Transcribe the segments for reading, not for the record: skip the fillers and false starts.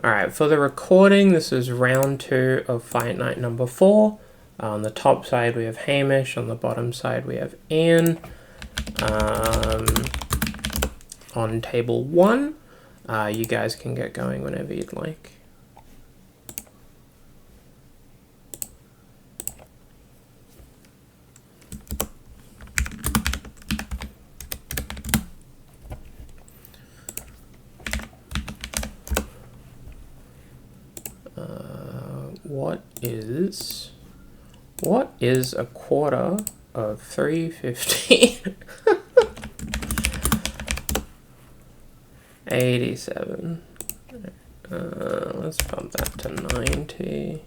Alright, for the recording, this is round 2 of Fight Night number 4. On the top side we have Hamish, on the bottom side we have Ian. On table 1, you guys can get going whenever you'd like. What is a quarter of 350? 87. Let's bump that to 90.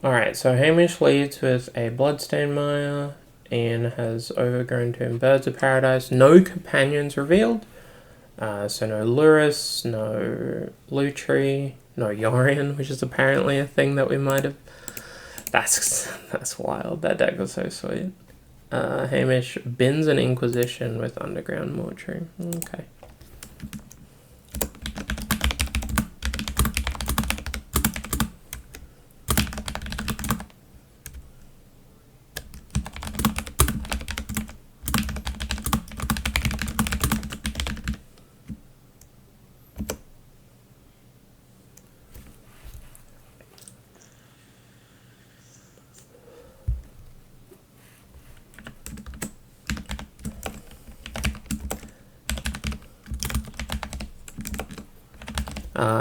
Alright, so Hamish leads with a Bloodstained Mire. Ian has Overgrown Tomb, Birds of Paradise. No companions revealed. So no Lurus, no Lutri, no Yorion, which is apparently a thing that we might have. That's wild. That deck was so sweet. Hamish bins an Inquisition with Underground Mortuary. Okay.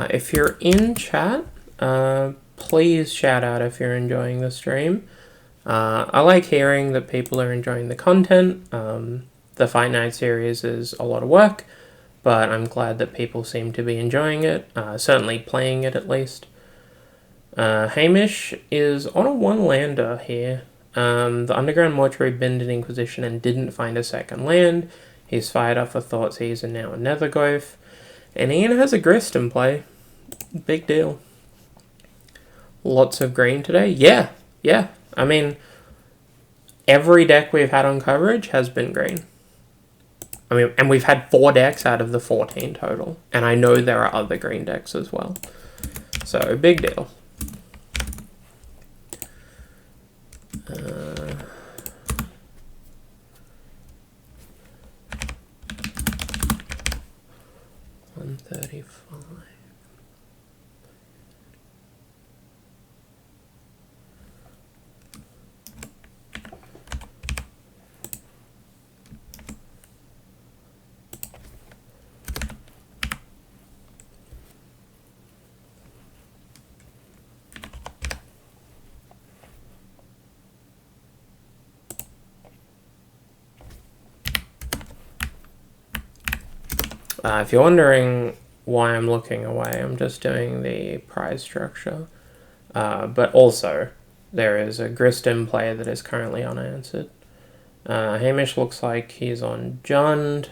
If you're in chat, please shout out if you're enjoying the stream. I like hearing that people are enjoying the content. The Fight Night series is a lot of work, but I'm glad that people seem to be enjoying it, certainly playing it at least. Hamish is on a 1-lander here. The Underground Mortuary binned an Inquisition and didn't find a second land. He's fired off a Thoughtseize and now a Nethergoth. And Ian has a Grist in play. Big deal. Lots of green today. Yeah. I mean, every deck we've had on coverage has been green. I mean, and we've had 4 decks out of the 14 total. And I know there are other green decks as well. So, big deal. If you're wondering why I'm looking away, I'm just doing the prize structure. But also, there is a Grist in play that is currently unanswered. Hamish looks like he's on Jund.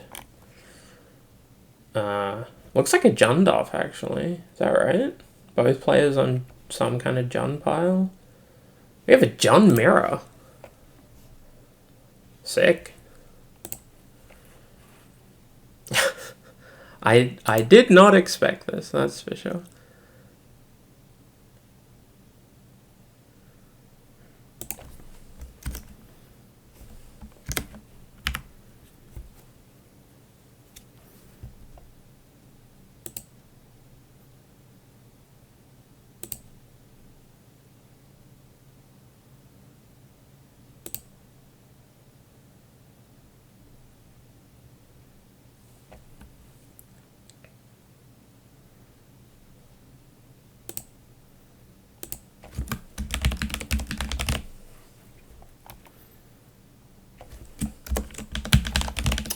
Looks like a Jund off, actually. Is that right? Both players on some kind of Jund pile. We have a Jund mirror. Sick. I did not expect this, that's for sure.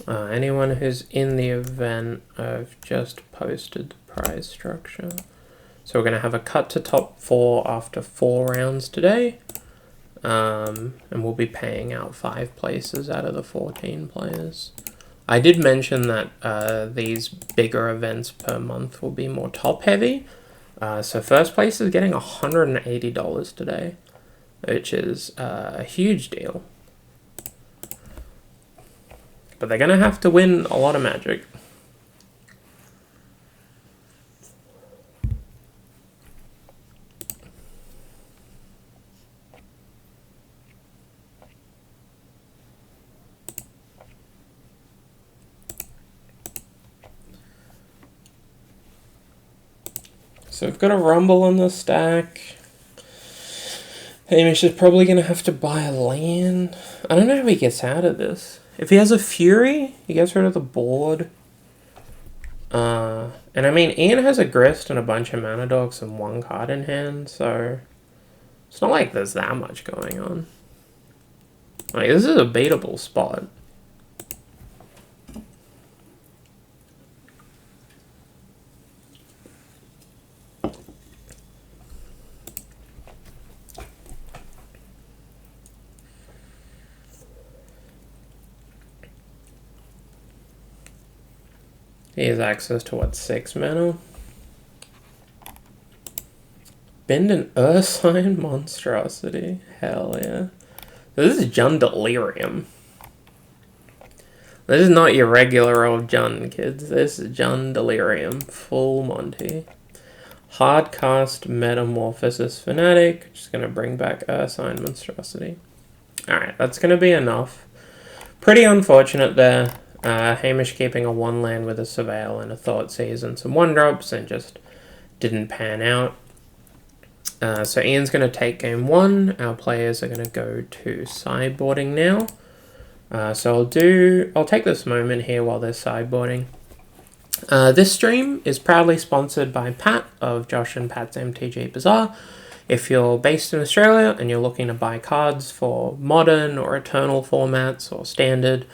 Anyone who's in the event, I've just posted the prize structure. So So we're going to have a cut to top 4 after 4 rounds today. And we'll be paying out 5 places out of the 14 players. I did mention that these bigger events per month will be more top heavy. So first place is getting $180 today, which is a huge deal. But they're going to have to win a lot of Magic. So we've got a Rumble on the stack. Hamish is probably going to have to buy a land. I don't know how he gets out of this. If he has a Fury, he gets rid of the board. And I mean, Ian has a Grist and a bunch of Mana Dogs and 1 card in hand, so it's not like there's that much going on. Like, this is a beatable spot. He has access to, what, 6 mana? Bend an Ursine Monstrosity. Hell yeah. This is Jund Delirium. This is not your regular old Jund, kids. This is Jund Delirium. Full Monty. Hardcast Metamorphosis Fanatic. Just going to bring back Ursine Monstrosity. Alright, that's going to be enough. Pretty unfortunate there. Hamish keeping a 1 land with a Surveil and a Thoughtseize and some 1-drops and just didn't pan out. So Ian's going to take game 1. Our players are going to go to sideboarding now. So I'll take this moment here while they're sideboarding. This stream is proudly sponsored by Pat of Josh and Pat's MTG Bazaar. If you're based in Australia and you're looking to buy cards for modern or eternal formats or standard,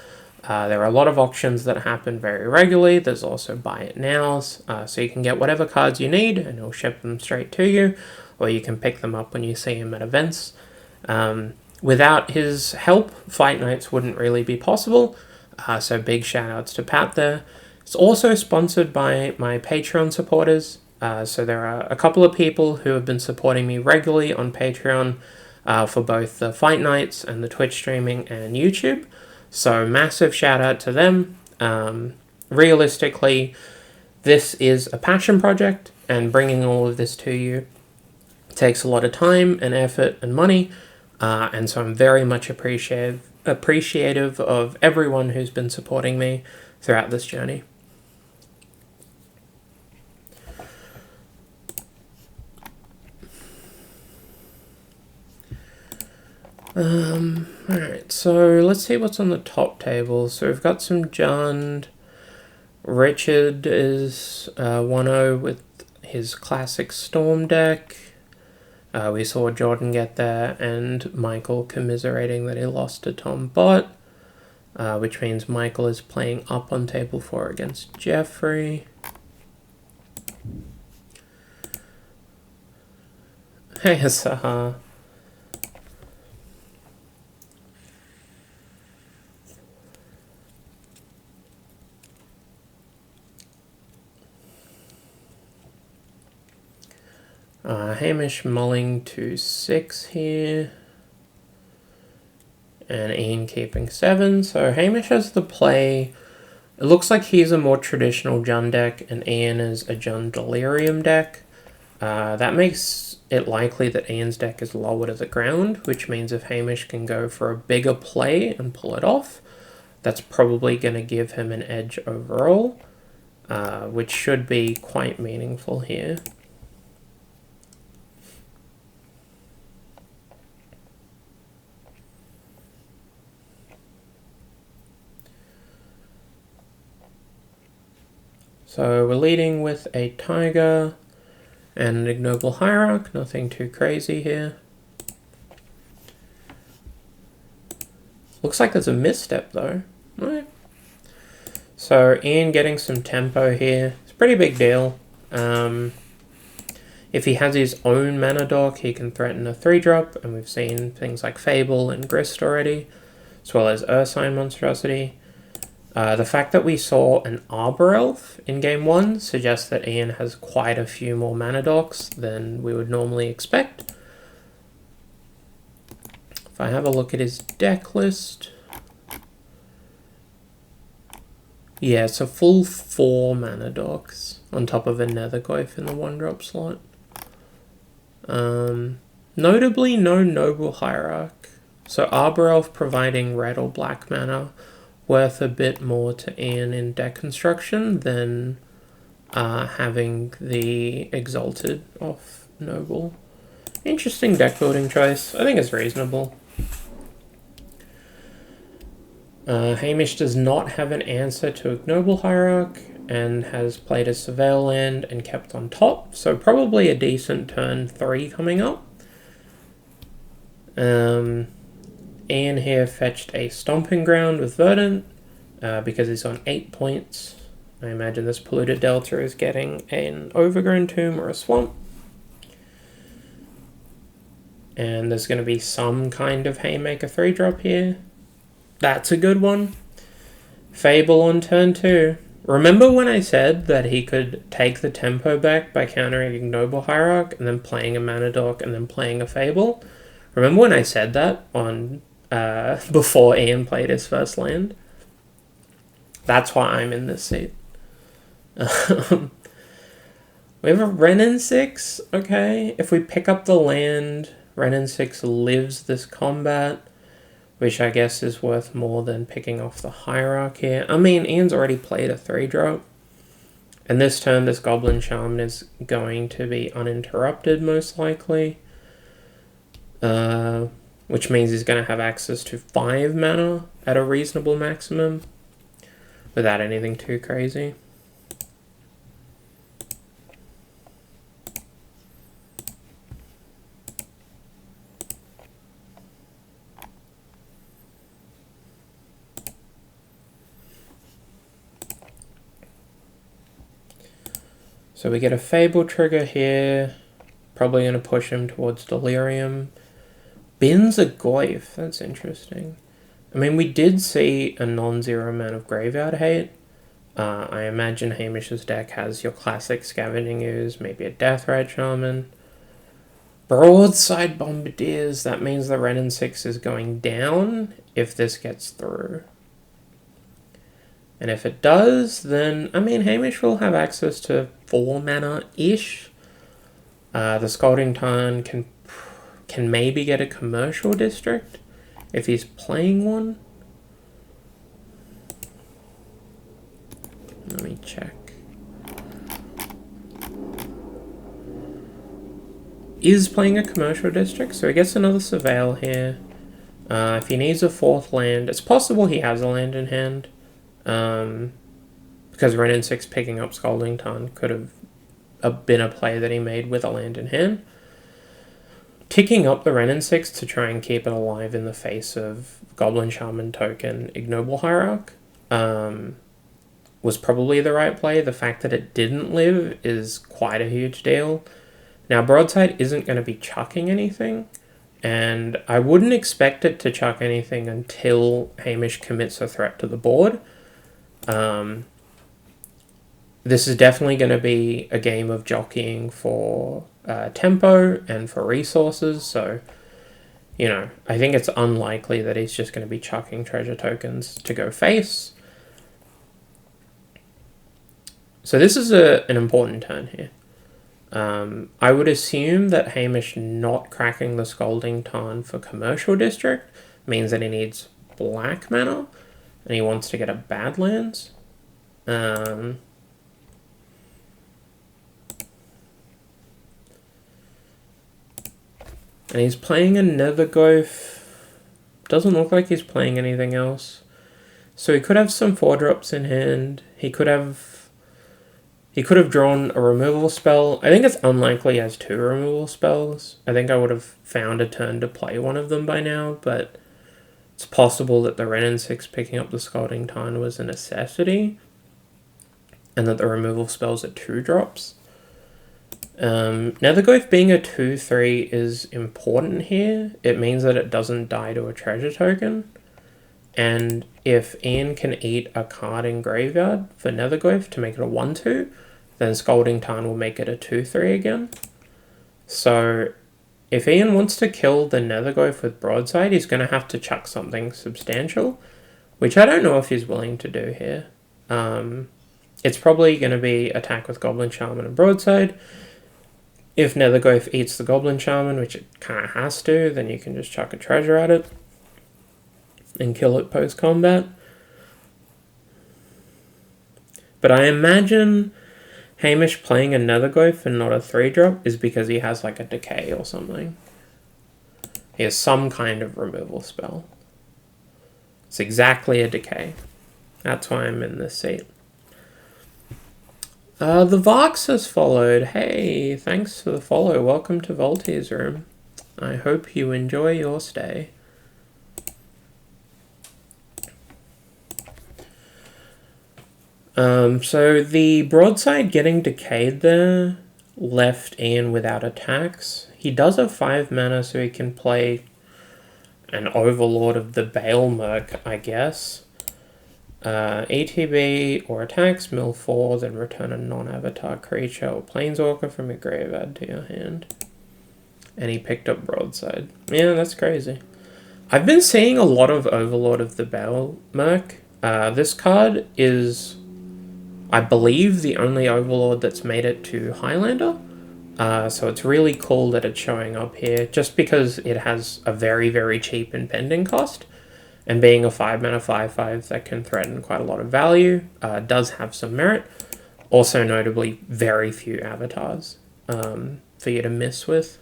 there are a lot of auctions that happen very regularly. There's also buy it nows, so you can get whatever cards you need and he'll ship them straight to you, or you can pick them up when you see him at events. Without his help, fight nights wouldn't really be possible, so big shout outs to Pat there. It's also sponsored by my Patreon supporters, so there are a couple of people who have been supporting me regularly on Patreon for both the fight nights and the Twitch streaming and YouTube. So massive shout out to them. Realistically, this is a passion project, and bringing all of this to you takes a lot of time and effort and money. And so I'm very much appreciative of everyone who's been supporting me throughout this journey. Alright, so let's see what's on the top table. So we've got some Jund. Richard is 1-0 with his classic Storm deck. We saw Jordan get there, and Michael commiserating that he lost to Tom Bott, which means Michael is playing up on table 4 against Jeffrey. Hey, Asaha. Hamish mulling to 6 here. And Ian keeping 7. So Hamish has the play. It looks like he's a more traditional Jund deck, and Ian is a Jund Delirium deck. That makes it likely that Ian's deck is lower to the ground, which means if Hamish can go for a bigger play and pull it off, that's probably going to give him an edge overall, which should be quite meaningful here. So we're leading with a Tiger and an Ignoble Hierarch, nothing too crazy here. Looks like there's a misstep though. Right. So Ian getting some tempo here. It's a pretty big deal. If he has his own mana dock, he can threaten a 3-drop, and we've seen things like Fable and Grist already, as well as Ursine Monstrosity. The fact that we saw an Arbor Elf in Game 1 suggests that Ian has quite a few more mana docks than we would normally expect. If I have a look at his deck list... yeah, it's a full 4 mana docks on top of a Netherglyph in the 1-drop slot. Notably, no Noble Hierarch. So Arbor Elf providing red or black mana worth a bit more to Ian in deck construction than having the Exalted off Noble. Interesting deck building choice. I think it's reasonable. Hamish does not have an answer to Ignoble Hierarch and has played a Surveil land and kept on top, so probably a decent turn 3 coming up. Ian here fetched a Stomping Ground with Verdant because he's on 8 points. I imagine this Polluted Delta is getting an Overgrown Tomb or a Swamp. And there's going to be some kind of Haymaker 3-drop here. That's a good one. Fable on turn 2. Remember when I said that he could take the tempo back by countering Ignoble Hierarch and then playing a Mana Dock and then playing a Fable? Remember when I said that on before Ian played his first land? That's why I'm in this seat. We have a Renin 6. Okay, if we pick up the land, Renin 6 lives this combat, which I guess is worth more than picking off the Hierarch here. I mean, Ian's already played a 3-drop. And this turn, this Goblin Shaman is going to be uninterrupted, most likely. Which means he's going to have access to 5 mana at a reasonable maximum, without anything too crazy. So we get a Fable trigger here, probably going to push him towards Delirium. Bins a Goyf, that's interesting. I mean, we did see a non-zero amount of Graveyard Hate. I imagine Hamish's deck has your classic Scavenging Ooze, maybe a Deathrite Shaman. Broadside Bombardiers, that means the Renin 6 is going down if this gets through. And if it does, then, I mean, Hamish will have access to 4 mana-ish. The Scalding Tarn can maybe get a Commercial District if he's playing one. Let me check. Is playing a Commercial District, so he gets another Surveil here. If he needs a 4th land, it's possible he has a land in hand. Because Renin 6 picking up Scalding Tarn could have been a play that he made with a land in hand. Ticking up the Renin 6 to try and keep it alive in the face of Goblin Shaman token Ignoble Hierarch was probably the right play. The fact that it didn't live is quite a huge deal. Now, Broadside isn't going to be chucking anything, and I wouldn't expect it to chuck anything until Hamish commits a threat to the board. This is definitely going to be a game of jockeying for tempo and for resources, so, you know, I think it's unlikely that he's just going to be chucking treasure tokens to go face. So this is an important turn here. I would assume that Hamish not cracking the Scalding Tarn for Commercial District means that he needs black mana, and he wants to get a Badlands. And he's playing a Netherglyph. Doesn't look like he's playing anything else. So he could have some 4-drops in hand. He could have drawn a removal spell. I think it's unlikely he has 2 removal spells. I think I would have found a turn to play one of them by now, but it's possible that the Renin 6 picking up the Scalding Tarn was a necessity, and that the removal spells are 2-drops. Netherglyph being a 2/3 is important here. It means that it doesn't die to a treasure token. And if Ian can eat a card in graveyard for Netherglyph to make it a 1/2, then Scalding Tarn will make it a 2/3 again. So if Ian wants to kill the Netherglyph with Broadside, he's going to have to chuck something substantial, which I don't know if he's willing to do here. It's probably going to be attack with Goblin Shaman and Broadside. If Netherglyph eats the Goblin Shaman, which it kind of has to, then you can just chuck a treasure at it and kill it post-combat. But I imagine Hamish playing a Netherglyph and not a 3-drop is because he has like a decay or something. He has some kind of removal spell. It's exactly a decay. That's why I'm in this seat. The Vox has followed. Hey, thanks for the follow. Welcome to Voltaire's room. I hope you enjoy your stay. So the Broadside getting decayed there left Ian without attacks. He does have 5 mana, so he can play an Overlord of the Bale Merc, I guess. ATB or attacks, mill 4, then return a non-avatar creature or planeswalker from your graveyard to your hand. And he picked up Broadside. Yeah, that's crazy. I've been seeing a lot of Overlord of the Bale Merc. This card is, I believe, the only Overlord that's made it to Highlander. So it's really cool that it's showing up here, just because it has a very, very cheap impending cost. And being a 5 mana 5/5 that can threaten quite a lot of value does have some merit. Also, notably, very few avatars for you to miss with.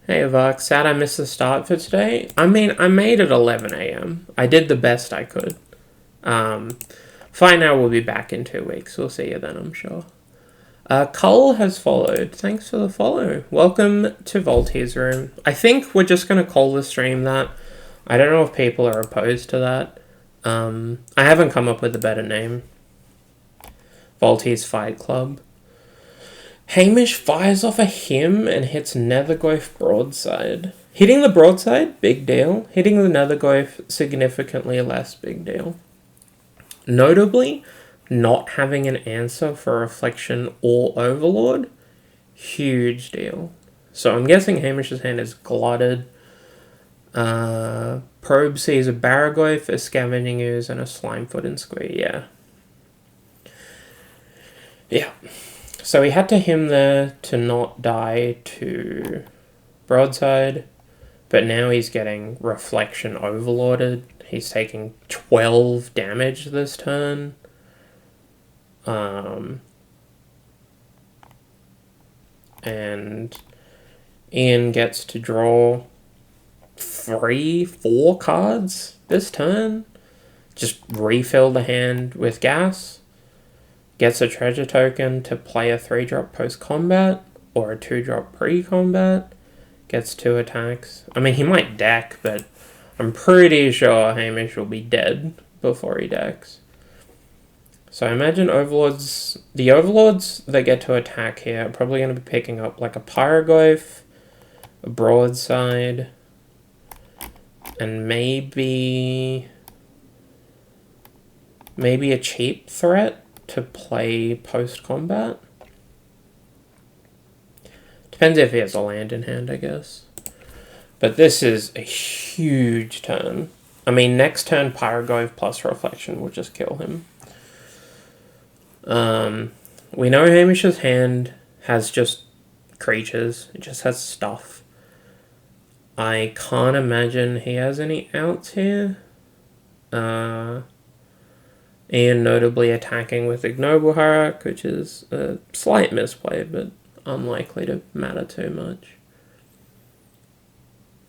Hey, Vox, sad I missed the start for today. I mean, I made it 11 a.m. I did the best I could. Fine, now we'll be back in 2 weeks. We'll see you then, I'm sure. Cole has followed. Thanks for the follow. Welcome to Voltaire's room. I think we're just going to call the stream that. I don't know if people are opposed to that. I haven't come up with a better name. Voltaire's Fight Club. Hamish fires off a hymn and hits Netherglyph Broadside. Hitting the Broadside, big deal. Hitting the Netherglyph, significantly less big deal. Notably, not having an answer for Reflection or Overlord, huge deal. So I'm guessing Hamish's hand is glutted. Probe sees a Baraglyph, a Scavenging Ooze, and a Slimefoot and Squee, yeah. Yeah. So he had to hymn there to not die to Broadside, but now he's getting Reflection Overlorded. He's taking 12 damage this turn. And Ian gets to draw 3-4 cards this turn. Just refill the hand with gas. Gets a treasure token to play a 3-drop post-combat or a 2-drop pre-combat. Gets 2 attacks. I mean, he might deck, but I'm pretty sure Hamish will be dead before he decks. So I imagine Overlords... The Overlords that get to attack here are probably going to be picking up like a Pyroglyph, a Broadside, and maybe a cheap threat to play post-combat. Depends if he has a land in hand, I guess. But this is a huge turn. I mean, next turn, Pyroglyph plus Reflection will just kill him. We know Hamish's hand has just creatures. It just has stuff. I can't imagine he has any outs here. Ian notably attacking with Ignoble Harak, which is a slight misplay, but unlikely to matter too much,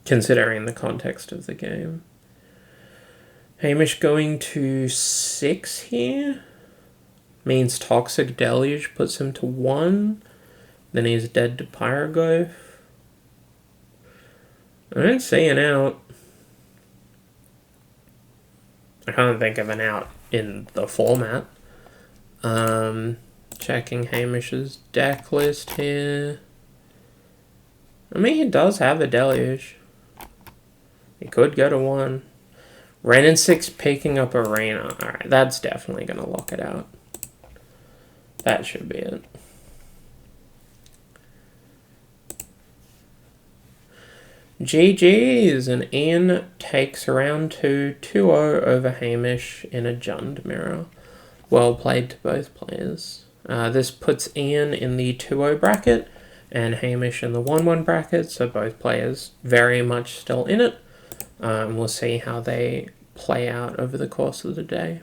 considering the context of the game. Hamish going to 6 here. Means Toxic Deluge puts him to 1. Then he's dead to Pyroglyph. I don't see an out. I can't think of an out in the format. Checking Hamish's deck list here. I mean, he does have a Deluge. He could go to 1. Ren and 6 picking up Arena. Alright, that's definitely going to lock it out. That should be it. GG's, and Ian takes round 2, 2-0 over Hamish in a Jund mirror. Well played to both players. This puts Ian in the 2-0 bracket and Hamish in the 1-1 bracket, so both players very much still in it. We'll see how they play out over the course of the day.